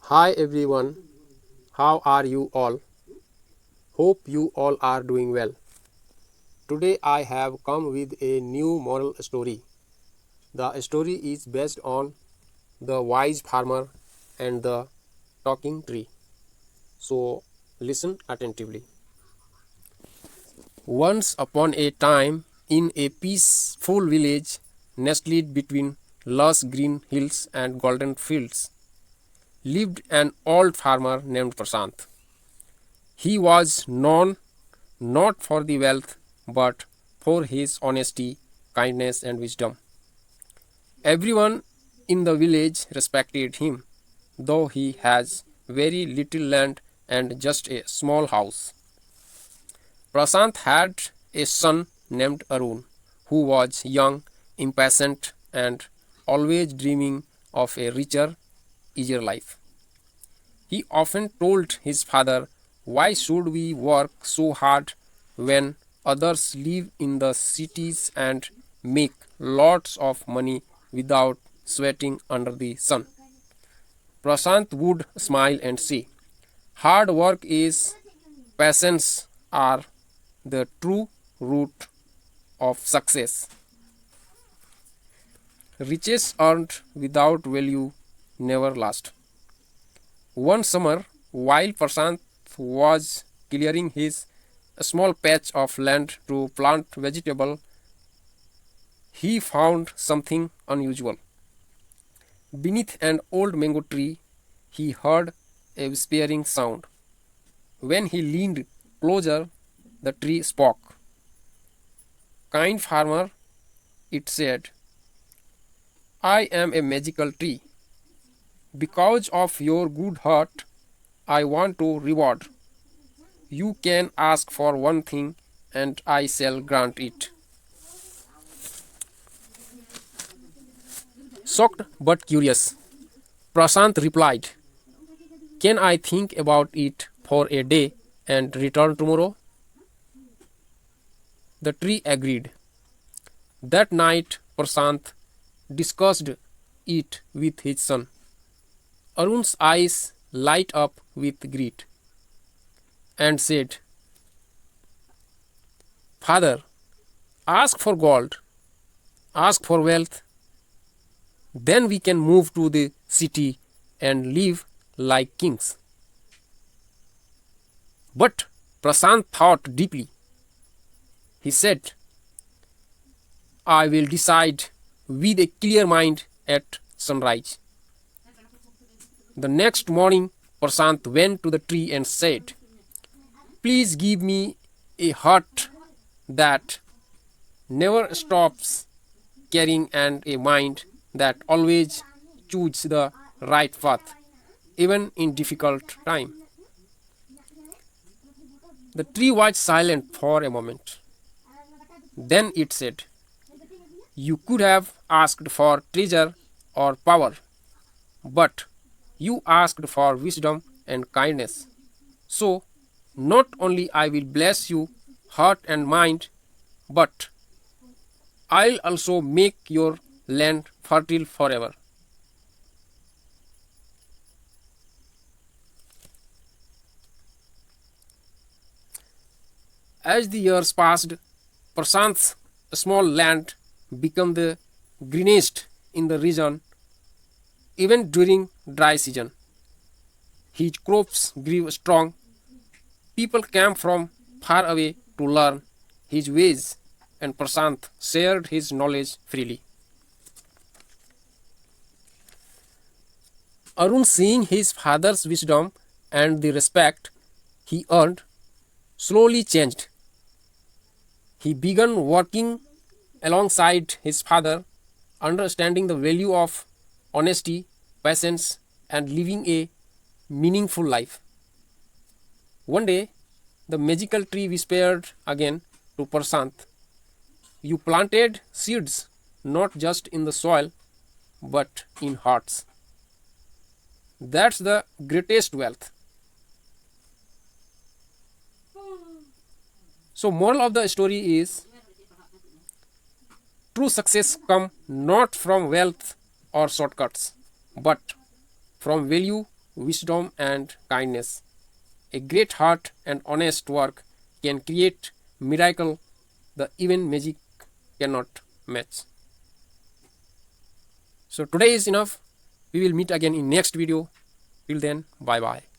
Hi everyone, how are you all? Hope you all are doing well. Today I have come with a new moral story. The story is based on the wise farmer and the talking tree. So listen attentively. Once upon a time, in a peaceful village nestled between lush green hills and golden fields, lived an old farmer named Prasant. He was known not for the wealth, but for his honesty, kindness, and wisdom. Everyone in the village respected him, though he has very little land and just a small house. Prasant had a son named Arun, who was young, impatient, and always dreaming of a richer, easier life. He often told his father, "Why should we work so hard when others live in the cities and make lots of money without sweating under the sun?" Prashant would smile and say, "Hard work is patience are the true root of success. Riches earned without value never last." One summer, while Prashant was clearing his small patch of land to plant vegetable, he found something unusual. Beneath an old mango tree, he heard a whispering sound. When he leaned closer, the tree spoke. "Kind farmer," it said, "I am a magical tree. Because of your good heart, I want to reward. You can ask for one thing, and I shall grant it." Shocked but curious, Prashant replied, "Can I think about it for a day and return tomorrow?" The tree agreed. That night, Prashant discussed it with his son. Arun's eyes light up with greed and said, "Father, ask for gold, ask for wealth, then we can move to the city and live like kings." But Prashant thought deeply. He said, "I will decide with a clear mind at sunrise." The next morning, Prashant went to the tree and said, "Please give me a heart that never stops caring and a mind that always chooses the right path, even in difficult time." The tree was silent for a moment. Then it said, "You could have asked for treasure or power, but you asked for wisdom and kindness. So, not only I will bless you heart and mind, but I'll also make your land fertile forever." As the years passed, Prashant's small land became the greenest in the region even during dry season. His crops grew strong. People came from far away to learn his ways, and Prashant shared his knowledge freely. Arun, seeing his father's wisdom and the respect he earned, slowly changed. He began working alongside his father, understanding the value of honesty, patience, and living a meaningful life. One day, the magical tree whispered again to Prashant, "You planted seeds not just in the soil, but in hearts. That's the greatest wealth." So, moral of the story is true success comes not from wealth or shortcuts, but from value, wisdom and kindness. A great heart and honest work can create miracle the even magic cannot match. So today is enough. We will meet again in next video. Till then, bye bye.